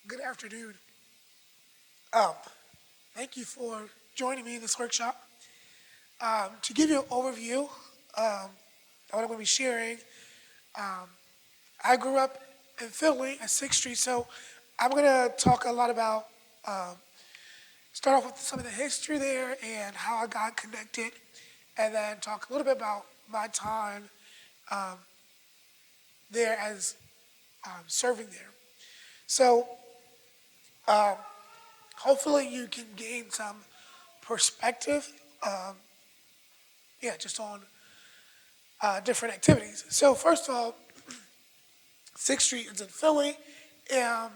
Good afternoon. Um, Thank you for joining me in this workshop. To give you an overview of what I'm going to be sharing, um, I grew up in Philly at 6th Street, so I'm going to talk a lot about, um, start off with some of the history there and how I got connected, and then talk a little bit about my time um, there as serving there. So um, hopefully you can gain some perspective, um, yeah, just on different activities. So first of all, 6th Street is in Philly. Um,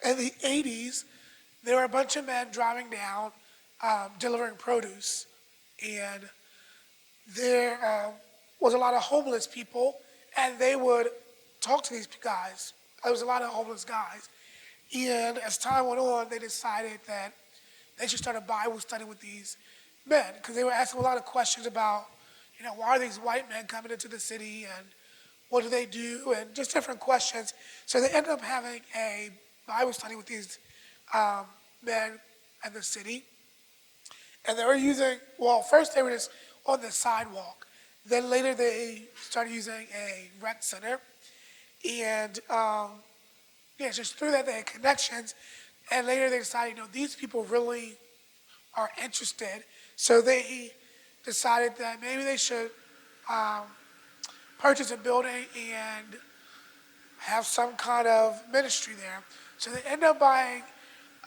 in the 80s, there were a bunch of men driving down, delivering produce, and there was a lot of homeless people, and they would talk to these guys. There was a lot of homeless guys, and as time went on, they decided that they should start a Bible study with these men because they were asking a lot of questions about, why are these white men coming into the city and what do they do and just different questions. So they ended up having a Bible study with these um, men in the city. And they were using, well, first they were just on the sidewalk. Then later they started using a rec center. And yeah, just through that they had connections. And later they decided, these people really are interested. So they decided that maybe they should um, purchase a building and have some kind of ministry there. So they end up buying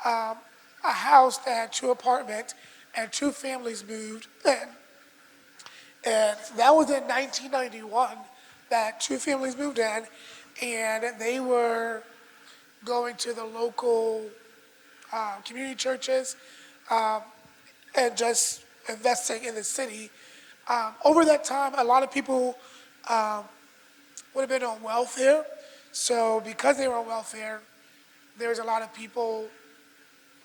um, a house that had two apartments and two families moved in. And that was in 1991 that two families moved in and they were going to the local community churches um, and just investing in the city. Over that time, a lot of people um, would have been on welfare. So because they were on welfare, there was a lot of people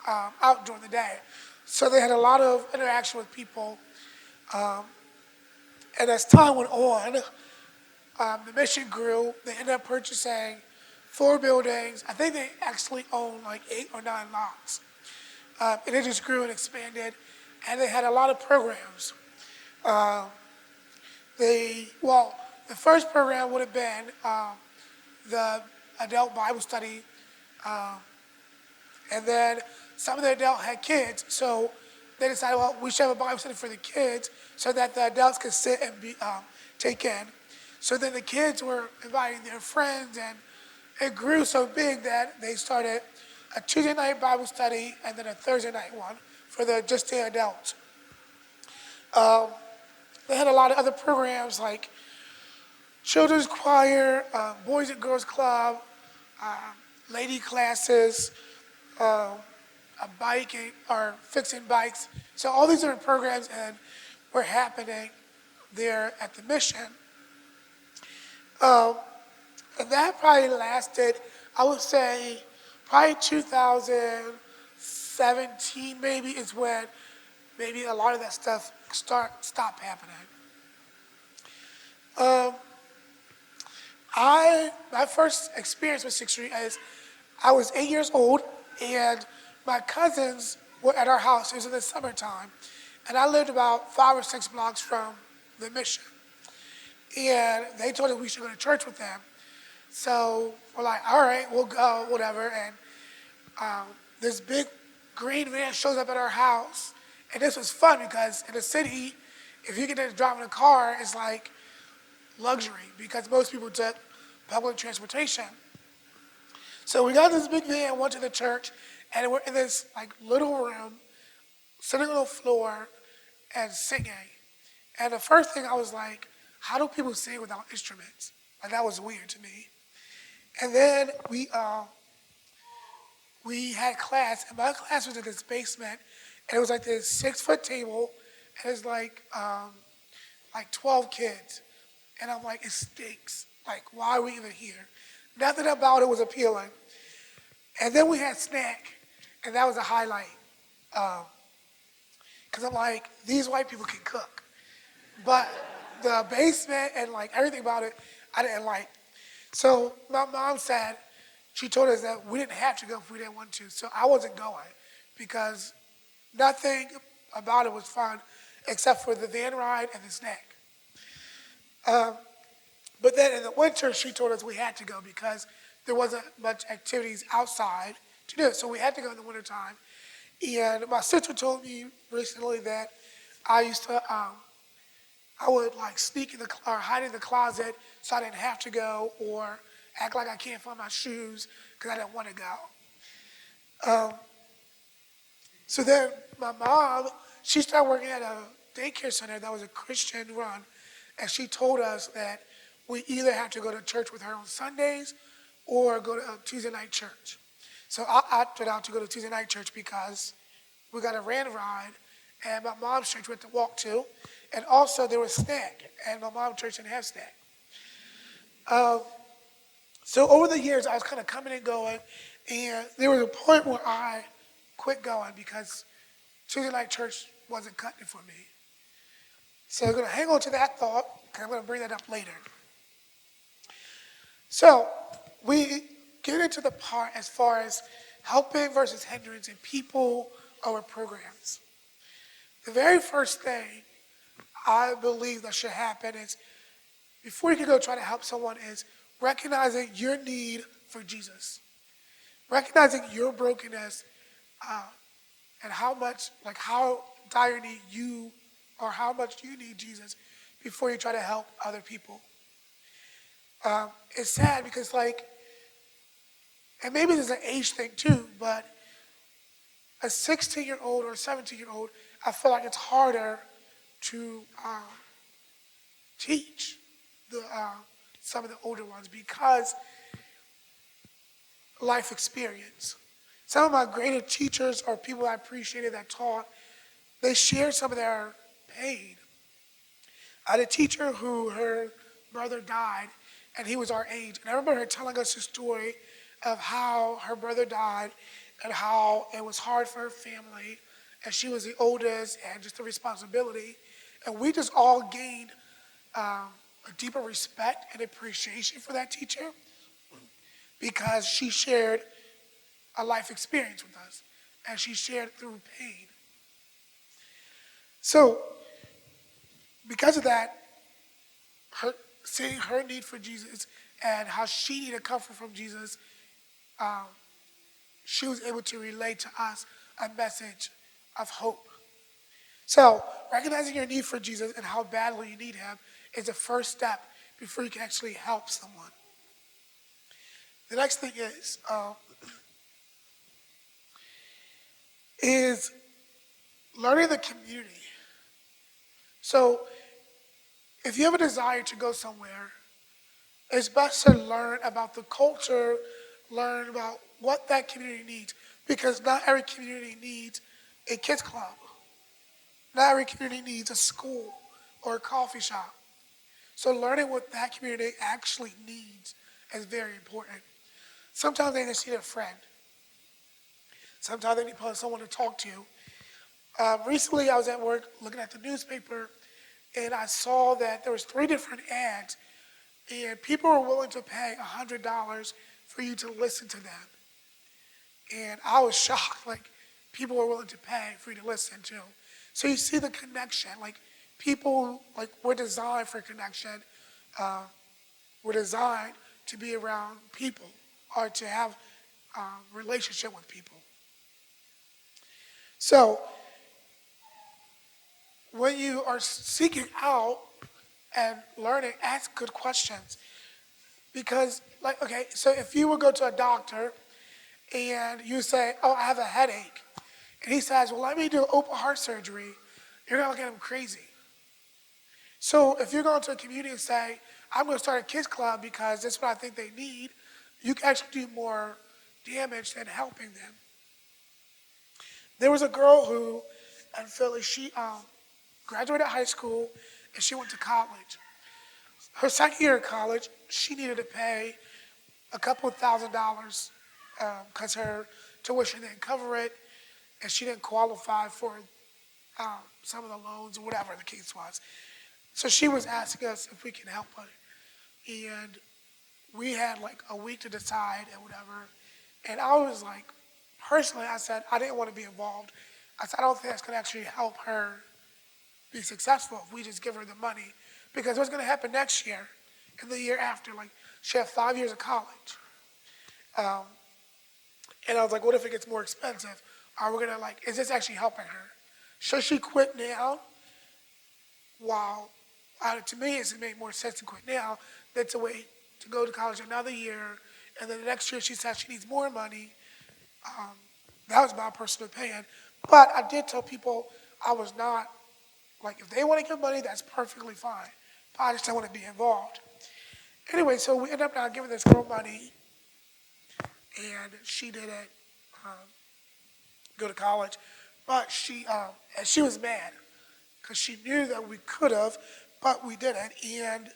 out during the day. So they had a lot of interaction with people. Um, and as time went on, the mission grew. They ended up purchasing 4 buildings. I think they actually owned like 8 or 9 lots. And it just grew and expanded. And they had a lot of programs. Um, the first program would have been the adult Bible study, um, and then some of the adults had kids, so they decided, well, we should have a Bible study for the kids so that the adults could sit and be take in. So then the kids were inviting their friends, and it grew so big that they started a Tuesday night Bible study and then a Thursday night one for just the adults. Um, they had a lot of other programs like children's choir, boys and girls club, lady classes, um, a biking or fixing bikes. So all these different programs and were happening there at the mission. Um, and that probably lasted, I would say, probably 2017 maybe is when maybe a lot of that stuff stopped happening. Um, my first experience with 6th Street is I was 8 years old and my cousins were at our house. It was in the summertime, and I lived about 5 or 6 blocks from the mission. And they told us we should go to church with them. So we're like, all right, we'll go, whatever. And um, this big green van shows up at our house, and this was fun because in the city, if you get to drive in a car, it's like luxury because most people took public transportation. So we got this big van, went to the church, and we're in this like little room, sitting on the floor and singing. And the first thing I was like, how do people sing without instruments? Like that was weird to me. And then we had class, and my class was in this basement, and it was like this 6 foot table, and it's like 12 kids. And I'm like, it stinks. Like, why are we even here? Nothing about it was appealing. And then we had snack, and that was a highlight. Because I'm like, these white people can cook. But the basement and like everything about it, I didn't like. So my mom said, she told us that we didn't have to go if we didn't want to. So I wasn't going because nothing about it was fun except for the van ride and the snack. But then in the winter, she told us we had to go because there wasn't much activities outside to do. So we had to go in the wintertime. And my sister told me recently that I used to, I would like sneak in the or hide in the closet so I didn't have to go, or act like I can't find my shoes because I didn't want to go. So then my mom, she started working at a daycare center that was a Christian run, and she told us that we either have to go to church with her on Sundays or go to Tuesday night church. So I opted out to go to Tuesday night church because we got a van ride, and my mom's church we had to walk to, and also there was snack, and my mom's church didn't have snack. So over the years, I was kind of coming and going, and there was a point where I quit going because Tuesday night church wasn't cutting it for me. So I'm going to hang on to that thought, because I'm going to bring that up later. So we get into the part as far as helping versus hindrance in people or programs. The very first thing I believe that should happen is, before you can go try to help someone, is recognizing your need for Jesus. Recognizing your brokenness and how dire need you, or how much you need Jesus before you try to help other people. It's sad because and maybe there's an age thing too, but a 16-year-old or a 17-year-old, I feel like it's harder to teach some of the older ones because life experience. Some of my greatest teachers or people I appreciated that taught, they shared some of their pain. I had a teacher who her brother died, and he was our age. And I remember her telling us the story of how her brother died and how it was hard for her family, and she was the oldest and just the responsibility. And we just all gained a deeper respect and appreciation for that teacher because she shared a life experience with us, and she shared it through pain. So, because of that, seeing her need for Jesus and how she needed comfort from Jesus, she was able to relate to us a message of hope. So, recognizing your need for Jesus and how badly you need him is the first step before you can actually help someone. The next thing is learning the community. So, if you have a desire to go somewhere, it's best to learn about the culture, learn about what that community needs, because not every community needs a kids club. Not every community needs a school or a coffee shop. So learning what that community actually needs is very important. Sometimes they just need a friend. Sometimes they need someone to talk to. Recently, I was at work looking at the newspaper, and I saw that there was 3 different ads, and people were willing to pay $100 for you to listen to them. And I was shocked, people were willing to pay for you to listen to. So you see the connection, people, we're designed for connection. We're designed to be around people or to have a relationship with people. So when you are seeking out and learning, ask good questions. Because, so if you would go to a doctor and you say, oh, I have a headache, and he says, well, let me do open heart surgery, you're going to look at him crazy. So if you're going to a community and say, I'm going to start a kids club because that's what I think they need, you can actually do more damage than helping them. There was a girl who, in Philly, she graduated high school and she went to college. Her second year of college, she needed to pay a couple of $1,000s because her tuition didn't cover it, and she didn't qualify for some of the loans or whatever the case was. So she was asking us if we can help her. And we had like a week to decide and whatever. And I was like, personally, I said I didn't want to be involved. I said I don't think that's going to actually help her be successful if we just give her the money. Because what's going to happen next year and the year after, like she had 5 years of college. Um, and I was like, what if it gets more expensive? Are we going to like, is this actually helping her? Should she quit now while, to me, it's made more sense to quit now than to wait to go to college another year, and then the next year she says she needs more money. Um, that was my personal opinion. But I did tell people I was not, like, if they want to give money, that's perfectly fine. But I just don't want to be involved. Anyway, so we ended up now giving this girl money, and she didn't um, go to college. But and she was mad because she knew that we could have, but we didn't. And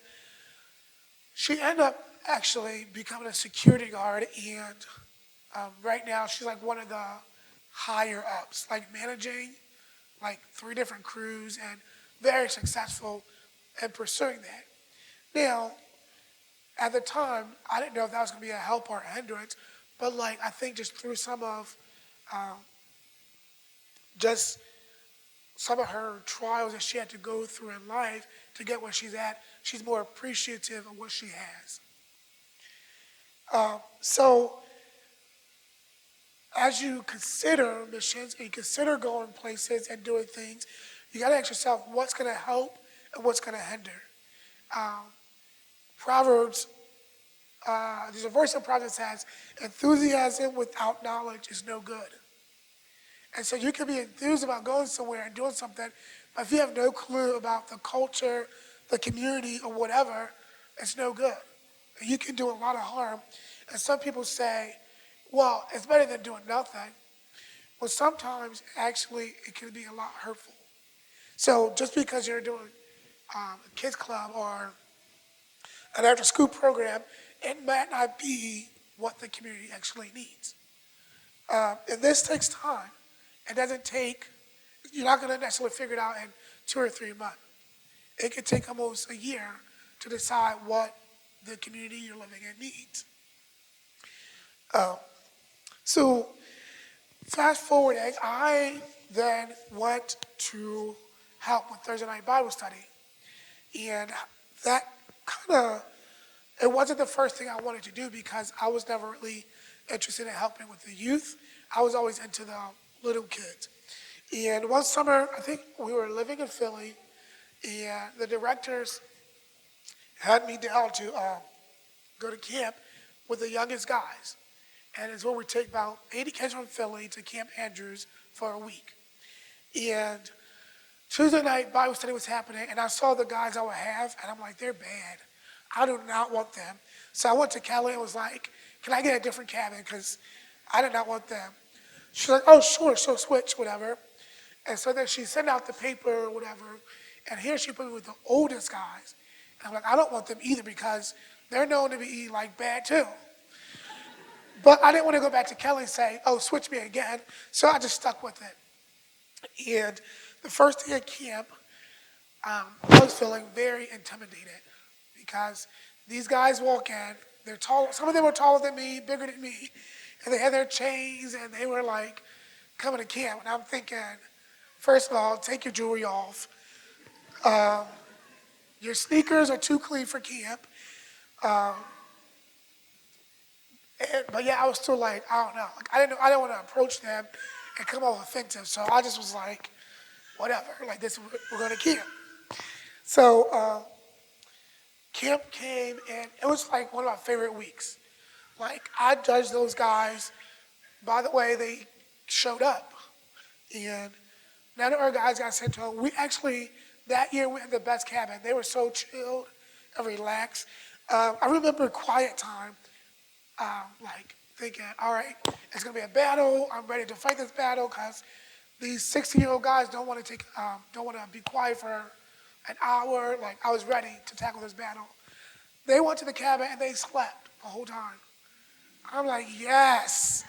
she ended up actually becoming a security guard, and right now she's like one of the higher ups, like managing like 3 different crews and very successful in pursuing that. Now, at the time, I didn't know if that was going to be a help or a hindrance, but like I think just through um, just some of her trials that she had to go through in life to get where she's at, she's more appreciative of what she has. So as you consider missions and you consider going places and doing things, you got to ask yourself what's going to help and what's going to hinder. Um, Proverbs, there's a verse in Proverbs that says, enthusiasm without knowledge is no good. And so you can be enthused about going somewhere and doing something, but if you have no clue about the culture, the community, or whatever, it's no good. You can do a lot of harm. And some people say, well, it's better than doing nothing. Well, sometimes actually it can be a lot hurtful. So just because you're doing a kids club or an after school program, it might not be what the community actually needs. And this takes time. It doesn't take, you're not going to necessarily figure it out in 2 or 3 months. It could take almost a year to decide what the community you're living in needs. So fast forwarding, I then went to help with Thursday night Bible study. And that kind of, it wasn't the first thing I wanted to do because I was never really interested in helping with the youth. I was always into the little kids. And one summer, I think we were living in Philly, and the directors had me down to go to camp with the youngest guys. And it's where we take about 80 kids from Philly to Camp Andrews for a week. And Tuesday night Bible study was happening, and I saw the guys I would have, and I'm like, they're bad. I do not want them. So I went to Kelly and was like, can I get a different cabin? Because I did not want them. She's like, oh, sure, so switch, whatever. And so then she sent out the paper or whatever, and here she put me with the oldest guys. And I'm like, I don't want them either because they're known to be like bad too. But I didn't want to go back to Kelly and say, oh, switch me again. So I just stuck with it. And the first day at camp, I was feeling very intimidated because these guys walk in, they're tall, some of them were taller than me, bigger than me, and they had their chains and they were like coming to camp. And I'm thinking, first of all, take your jewelry off. Your sneakers are too clean for camp. But yeah, I was still like, I don't know. Like, I didn't want to approach them and come off offensive. So I just was like, whatever. Like this, we're going to camp. So camp came, and it was like one of my favorite weeks. Like I judged those guys by the way they showed up, and none of our guys got sent home. We actually that year we had the best cabin. They were so chilled and relaxed. I remember quiet time. Like thinking, all right, it's gonna be a battle. I'm ready to fight this battle because these 60-year-old guys don't want to be quiet for an hour. Like I was ready to tackle this battle. They went to the cabin and they slept the whole time. I'm like, yes.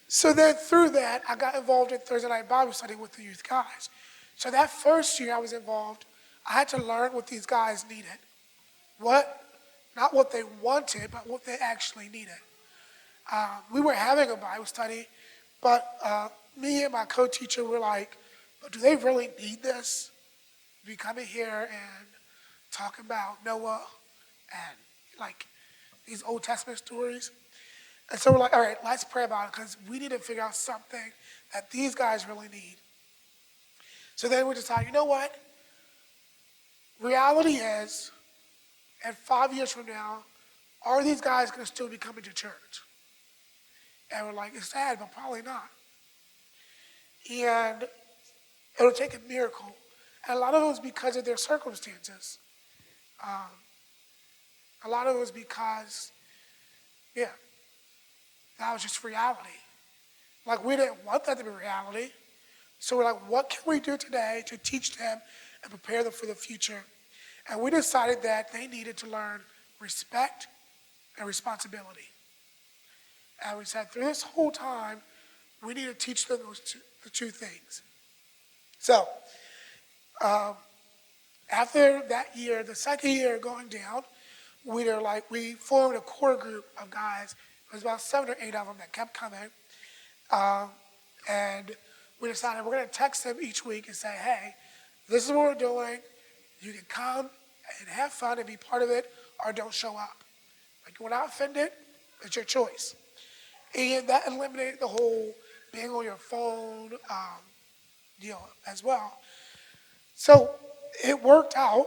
So then through that, I got involved in Thursday night Bible study with the youth guys. So that first year I was involved, I had to learn what these guys needed. what, not what they wanted, but what they actually needed. We were having a Bible study, but me and my co-teacher were like, but do they really need this? Be coming here and talking about Noah and like these Old Testament stories. And so we're like, all right, let's pray about it because we need to figure out something that these guys really need. So then we decided, you know what? Reality is, at 5 years from now, are these guys going to still be coming to church? And we're like, it's sad, but probably not. And it'll take a miracle. And a lot of it was because of their circumstances. A lot of it was because, yeah, that was just reality. Like, we didn't want that to be reality. So we're like, what can we do today to teach them and prepare them for the future? And we decided that they needed to learn respect and responsibility. And we said, through this whole time, we need to teach them the two things. So, after that year, the second year going down, we formed a core group of guys. It was about 7 or 8 of them that kept coming. And we decided we're going to text them each week and say, hey, this is what we're doing. You can come and have fun and be part of it, or don't show up. Like, we're not offended. It's your choice. And that eliminated the whole being on your phone deal as well. So it worked out,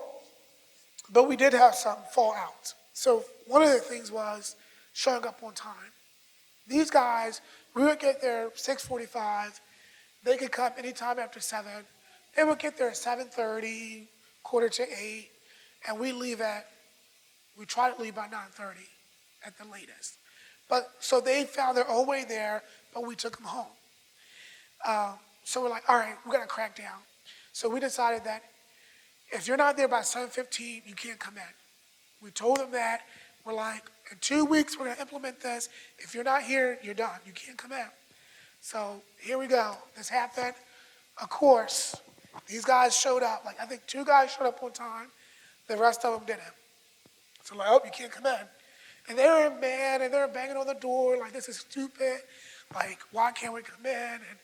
but we did have some fallouts. So one of the things was showing up on time. These guys, we would get there 6:45. They could come anytime after 7. They would get there at 7:30, 7:45, and we try to leave by 9:30 at the latest. But so they found their own way there, but we took them home. So we're like, all right, we're gonna crack down. So we decided that if you're not there by 7:15, you can't come in. We told them that. We're like, in 2 weeks, we're gonna implement this. If you're not here, you're done. You can't come in. So here we go. This happened. Of course, these guys showed up. Like, I think 2 guys showed up on time. The rest of them didn't. So like, oh, you can't come in. And they were mad, and they were banging on the door, like, this is stupid. Like, why can't we come in? And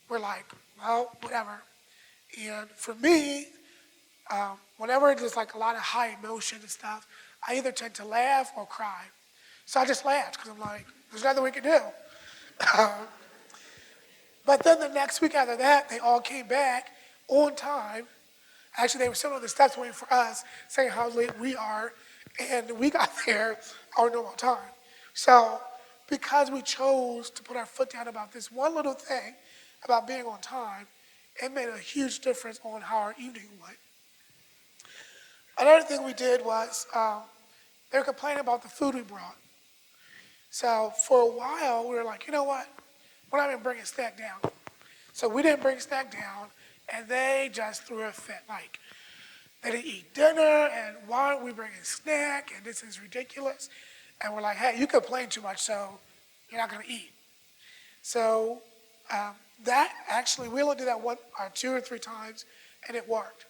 we're like, well, whatever. And for me, whenever there's like a lot of high emotion and stuff, I either tend to laugh or cry. So I just laughed, because I'm like, there's nothing we can do. But then the next week after that, they all came back on time. Actually, they were sitting on the steps waiting for us, saying how late we are, and we got there our normal time. So because we chose to put our foot down about this one little thing, about being on time, it made a huge difference on how our evening went. Another thing we did was, they were complaining about the food we brought. So for a while, we were like, you know what? We're not even bringing snack down. So we didn't bring snack down, and they just threw a fit. Like, they didn't eat dinner, and why aren't we bringing snack, and this is ridiculous. And we're like, hey, you complain too much, so you're not gonna eat. So that actually, we only did that 1 or 2 or 3 times, and it worked.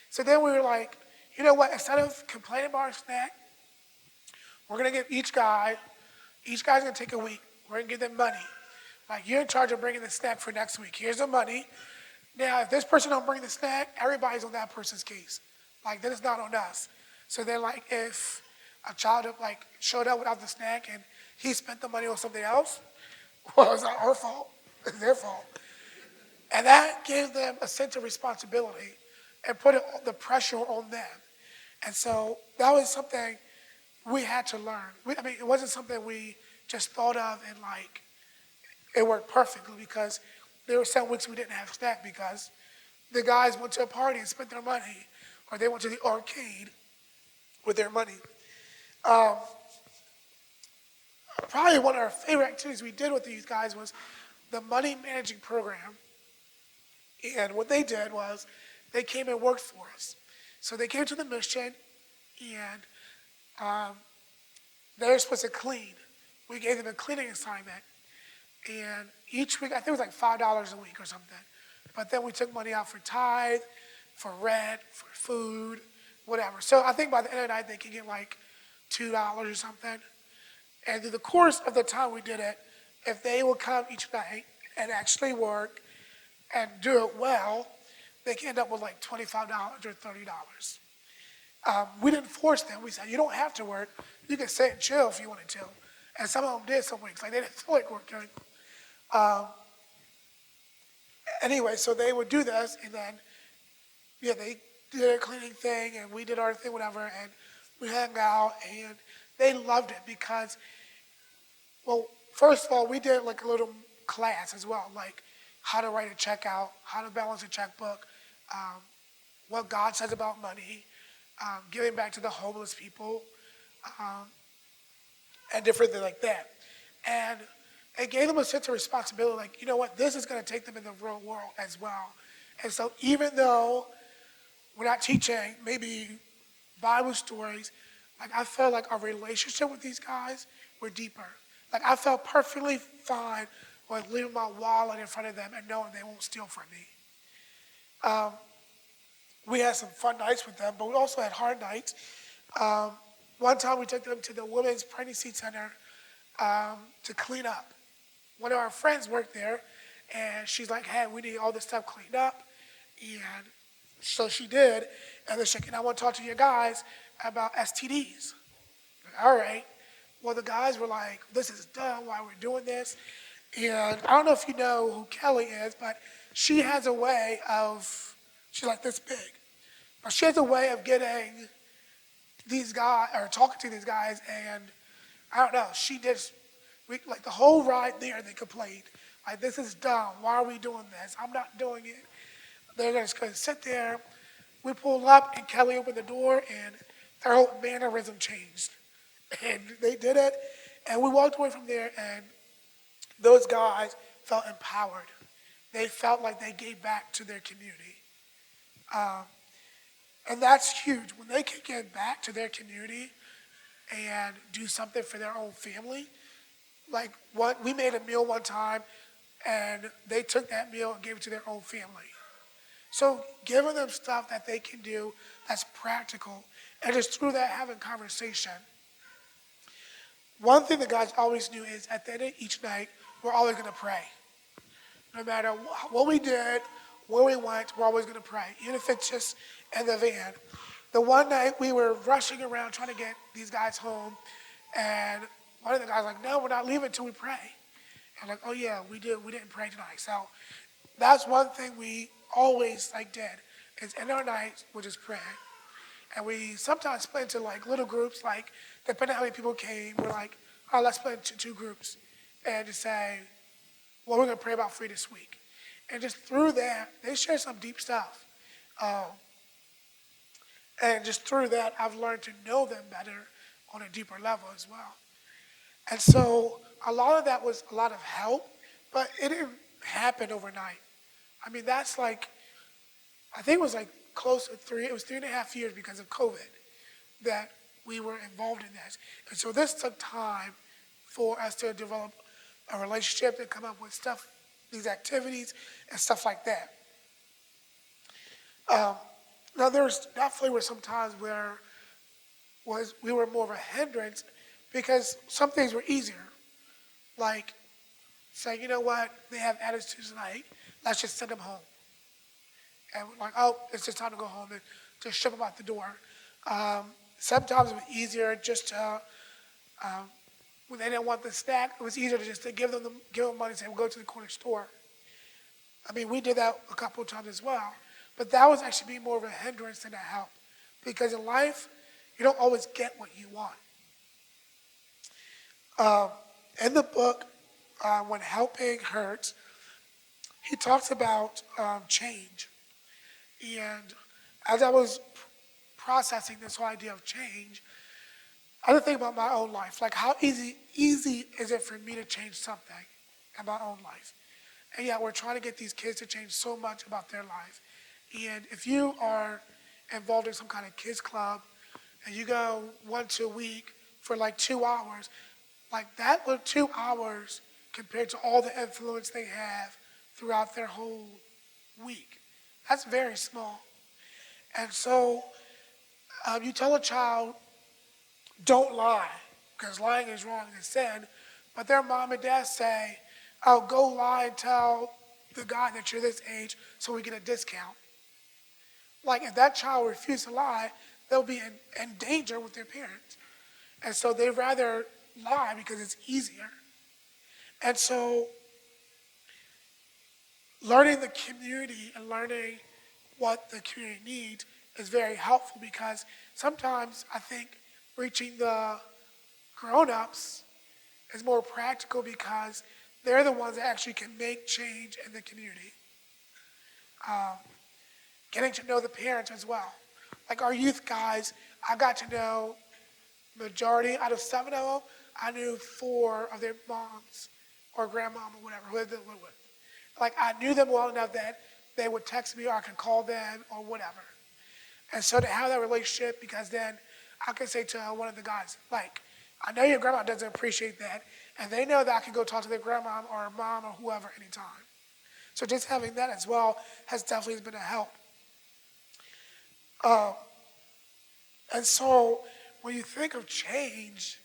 So then we were like, you know what, instead of complaining about our snack, we're gonna give each guy's gonna take a week. We're gonna give them money. Like, you're in charge of bringing the snack for next week. Here's the money. Now, if this person don't bring the snack, everybody's on that person's case. Like, then it's not on us. So then, like, if a child like showed up without the snack and he spent the money on something else, well, it's not our fault. It's their fault. And that gave them a sense of responsibility and put the pressure on them. And so that was something we had to learn. It wasn't something we just thought of and like, it worked perfectly, because there were some weeks we didn't have snack because the guys went to a party and spent their money, or they went to the arcade with their money. Probably one of our favorite activities we did with these guys was the money managing program. And what they did was they came and worked for us. So they came to the mission, and they were supposed to clean. We gave them a cleaning assignment. And each week, I think it was like $5 a week or something. But then we took money out for tithe, for rent, for food, whatever. So I think by the end of the night they can get like $2 or something. And through the course of the time we did it, if they would come each night and actually work and do it well, they can end up with like $25 or $30. We didn't force them. We said, you don't have to work. You can sit and chill if you wanted to. And some of them did some weeks. Like they didn't feel like working. Um, anyway, so they would do this, and then, yeah, they did their cleaning thing, and we did our thing, whatever, and we hung out, and they loved it because, well, first of all, we did like a little class as well, like how to write a check out, how to balance a checkbook, um, what God says about money, giving back to the homeless people, um, and different things like that. And it gave them a sense of responsibility, like, you know what, this is going to take them in the real world as well. And so even though we're not teaching maybe Bible stories, like I felt like our relationship with these guys were deeper. Like I felt perfectly fine with leaving my wallet in front of them and knowing they won't steal from me. We had some fun nights with them, but we also had hard nights. Um, One time we took them to the Women's Pregnancy Center to clean up. One of our friends worked there, and she's like, hey, we need all this stuff cleaned up. And so she did, and then she's like, I want to talk to you guys about STDs. Like, all right. Well, the guys were like, this is dumb, why we're doing this. And I don't know if you know who Kelly is, but she has a way of, she's like this big, but she has a way of getting these guys, or talking to these guys, and I don't know, like the whole ride there, they complained, like, this is dumb, why are we doing this? I'm not doing it. They're just going to sit there. We pulled up, and Kelly opened the door, and their whole mannerism changed. And they did it, and we walked away from there, and those guys felt empowered. They felt like they gave back to their community. And that's huge. When they can get back to their community and do something for their own family, like we made a meal one time, and they took that meal and gave it to their own family. So giving them stuff that they can do that's practical, and just through that having conversation. One thing the guys always knew is at the end of each night, we're always going to pray. No matter what we did, where we went, we're always going to pray, even if it's just in the van. The one night we were rushing around trying to get these guys home, and one of the guys was like, no, we're not leaving until we pray. And I'm like, oh yeah, we didn't pray tonight. So that's one thing we always did, is in our nights, we'll just pray. And we sometimes split into like little groups, like depending on how many people came, we're like, all right, let's split into two groups and just say, what we're going to pray about for you this week. And just through that, they share some deep stuff. And just through that, I've learned to know them better on a deeper level as well. And so a lot of that was a lot of help, but it didn't happen overnight. I mean, that's like, I think it was like close to 3.5 years because of COVID that we were involved in this. And so this took time for us to develop a relationship, to come up with stuff, these activities and stuff like that. Now there's definitely were some times where we were more of a hindrance because some things were easier. Like saying, you know what, they have attitudes tonight, let's just send them home. And we're like, oh, it's just time to go home and just ship them out the door. Sometimes it was easier just to, when they didn't want the snack, it was easier to just to give them money and say, we'll go to the corner store. I mean, we did that a couple of times as well. But that was actually being more of a hindrance than a help. Because in life, you don't always get what you want. In the book, When Helping Hurts, he talks about change. And as I was processing this whole idea of change, I had to think about my own life. Like, how easy is it for me to change something in my own life? And yet we're trying to get these kids to change so much about their life. And if you are involved in some kind of kids club and you go once a week for like 2 hours, like that little 2 hours compared to all the influence they have throughout their whole week, that's very small. And so You tell a child, don't lie, because lying is wrong and sin, but their mom and dad say, oh, go lie and tell the guy that you're this age so we get a discount. Like, if that child refuses to lie, they'll be in danger with their parents. And so they'd rather lie because it's easier. And so learning the community and learning what the community needs is very helpful, because sometimes I think reaching the grown-ups is more practical because they're the ones that actually can make change in the community. Getting to know the parents as well. Like our youth guys, I got to know majority out of 7 of them, I knew 4 of their moms or grandmom or whatever, who they lived with. Like I knew them well enough that they would text me or I could call them or whatever. And so to have that relationship, because then I could say to one of the guys, like, I know your grandma doesn't appreciate that, and they know that I can go talk to their grandmom or mom or whoever anytime. So just having that as well has definitely been a help. And so when you think of change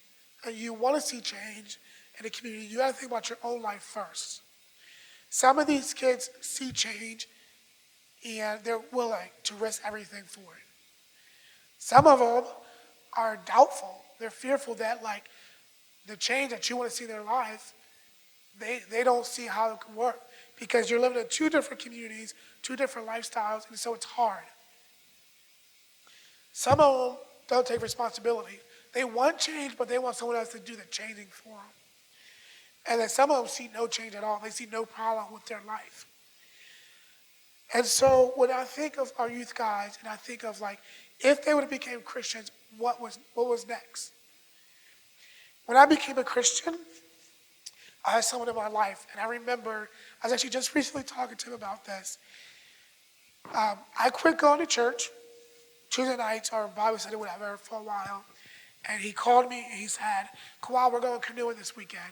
and you want to see change in the community, you got to think about your own life first. Some of these kids see change and they're willing to risk everything for it. Some of them are doubtful. They're fearful that like the change that you want to see in their life, they don't see how it can work because you're living in 2 different communities, 2 different lifestyles, and so it's hard. Some of them don't take responsibility. They want change, but they want someone else to do the changing for them. And then some of them see no change at all. They see no problem with their life. And so when I think of our youth guys, and I think of like, if they would have became Christians, what was next? When I became a Christian, I had someone in my life, and I remember, I was actually just recently talking to him about this. I quit going to church, Tuesday nights or Bible study, whatever, for a while. And he called me and he said, Kwammaine, we're going canoeing this weekend.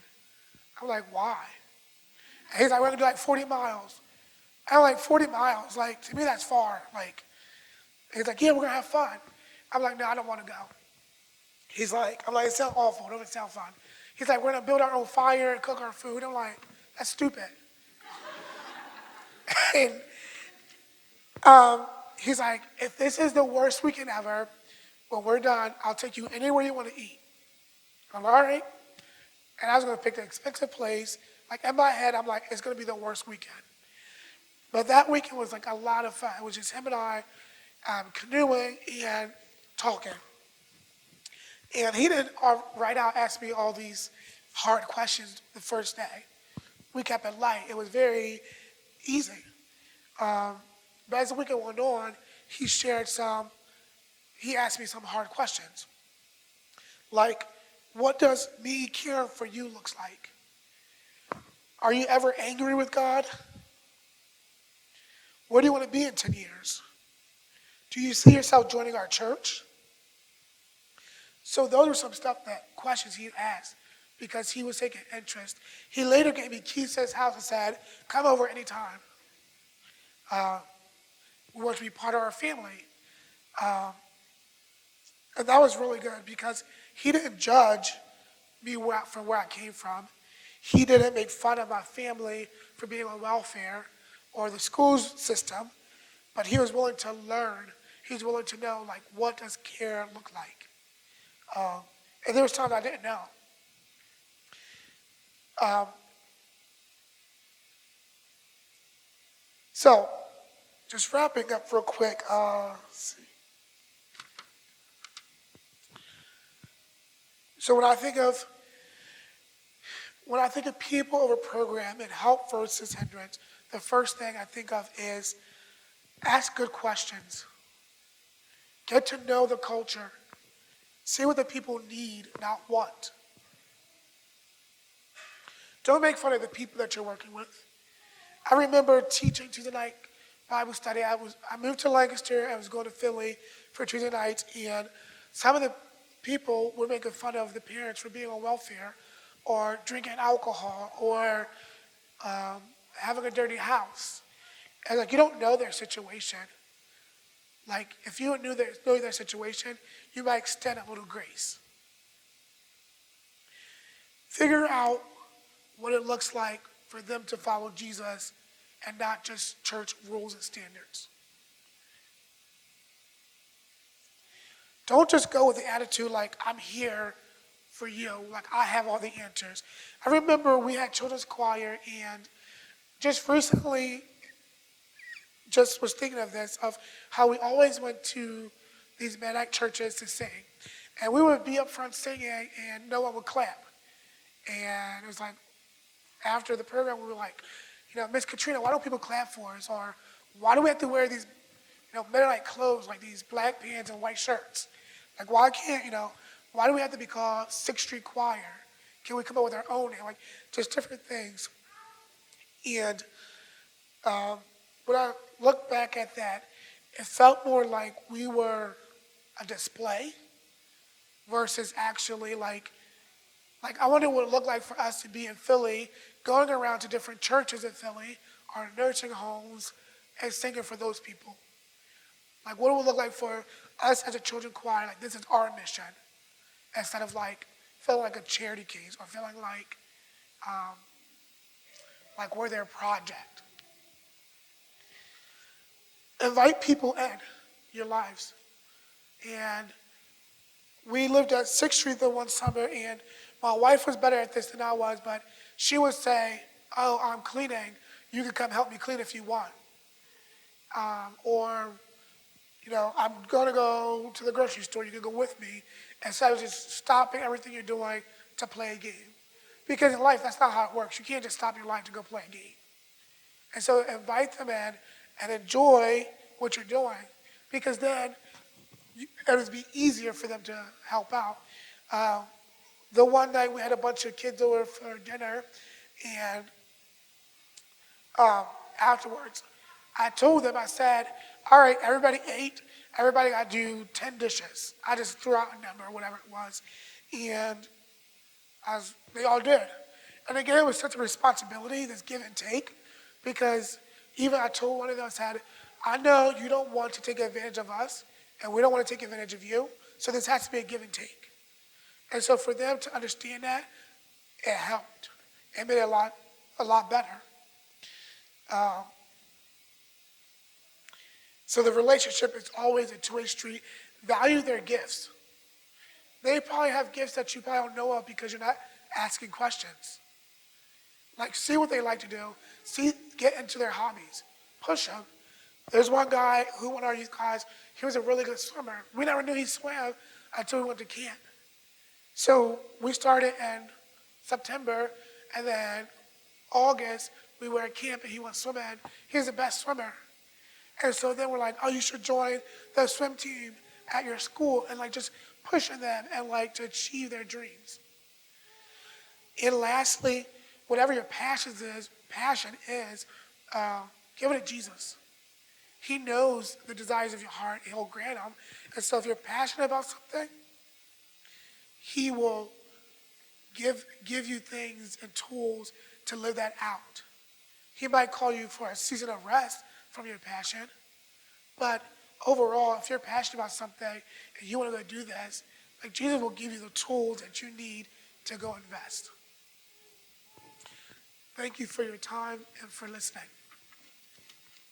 I'm like, why? And he's like, we're going to do like 40 miles. And I'm like, 40 miles? Like, to me, that's far. Like, he's like, yeah, we're going to have fun. I'm like, no, I don't want to go. I'm like, it sounds awful. It doesn't sound fun. He's like, we're going to build our own fire and cook our food. I'm like, that's stupid. And he's like, if this is the worst weekend ever, when we're done, I'll take you anywhere you want to eat. I'm like, all right. And I was going to pick the expensive place. Like, in my head, I'm like, it's going to be the worst weekend. But that weekend was like a lot of fun. It was just him and I canoeing and talking. And he didn't right out ask me all these hard questions the first day. We kept it light. It was very easy. But as the weekend went on, he asked me some hard questions. Like, what does me caring for you looks like? Are you ever angry with God? Where do you want to be in 10 years? Do you see yourself joining our church? So those are some questions he asked because he was taking interest. He later gave me keys to his house and said, come over anytime. We want to be part of our family. And that was really good because he didn't judge me from where I came from. He didn't make fun of my family for being on welfare or the school system, but he was willing to learn. He was willing to know, like, what does care look like? And there was times I didn't know. So, just wrapping up real quick. Let's see. So when I think of people over program and help versus hindrance, the first thing I think of is ask good questions. Get to know the culture. See what the people need, not want. Don't make fun of the people that you're working with. I remember teaching Tuesday night Bible study. I moved to Lancaster. I was going to Philly for Tuesday nights, and some of the people were making fun of the parents for being on welfare or drinking alcohol or having a dirty house. And like, you don't know their situation. Like if you knew their situation, you might extend a little grace. Figure out what it looks like for them to follow Jesus and not just church rules and standards. Don't just go with the attitude like, I'm here for you, like I have all the answers. I remember we had children's choir, and just recently, just was thinking of this, of how we always went to these Mennonite churches to sing. And we would be up front singing, and no one would clap. And it was like, after the program, we were like, Miss Katrina, why don't people clap for us? Or why do we have to wear these, Mennonite clothes, like these black pants and white shirts? Like, why can't, why do we have to be called Sixth Street Choir? Can we come up with our own name? Like, just different things. And when I look back at that, it felt more like we were a display versus actually like I wonder what it would look like for us to be in Philly, going around to different churches in Philly or nursing homes and singing for those people. Like what it would look like for us as a children's choir, like this is our mission, instead of like feeling like a charity case or feeling like we're their project. Invite people in your lives. And we lived at 6th Street the one summer, and my wife was better at this than I was, but she would say, oh, I'm cleaning. You can come help me clean if you want. Or, I'm going to go to the grocery store. You can go with me, instead of just stopping everything you're doing to play a game. Because in life, that's not how it works. You can't just stop your life to go play a game. And so invite them in and enjoy what you're doing, because then it'll be easier for them to help out. The one night we had a bunch of kids over for dinner, and afterwards, I told them, I said, all right, everybody ate. Everybody got to do 10 dishes. I just threw out a number, whatever it was. And they all did. And again, it was such a responsibility, this give and take, because even I told one of them, I said, I know you don't want to take advantage of us, and we don't want to take advantage of you, so this has to be a give and take. And so for them to understand that, it helped. It made it a lot better. So the relationship is always a two-way street. Value their gifts. They probably have gifts that you probably don't know of because you're not asking questions. Like, see what they like to do. Get into their hobbies. Push them. There's one guy one of our youth guys, he was a really good swimmer. We never knew he swam until we went to camp. So we started in September, and then August, we were at camp and he went swimming. He was the best swimmer. And so then we're like, oh, you should join the swim team at your school, and like just pushing them and like to achieve their dreams. And lastly, whatever your passion is, give it to Jesus. He knows the desires of your heart. He'll grant them. And so if you're passionate about something, he will give you things and tools to live that out. He might call you for a season of rest from your passion, but overall, if you're passionate about something and you want to go do this, like Jesus will give you the tools that you need to go invest. Thank you for your time and for listening.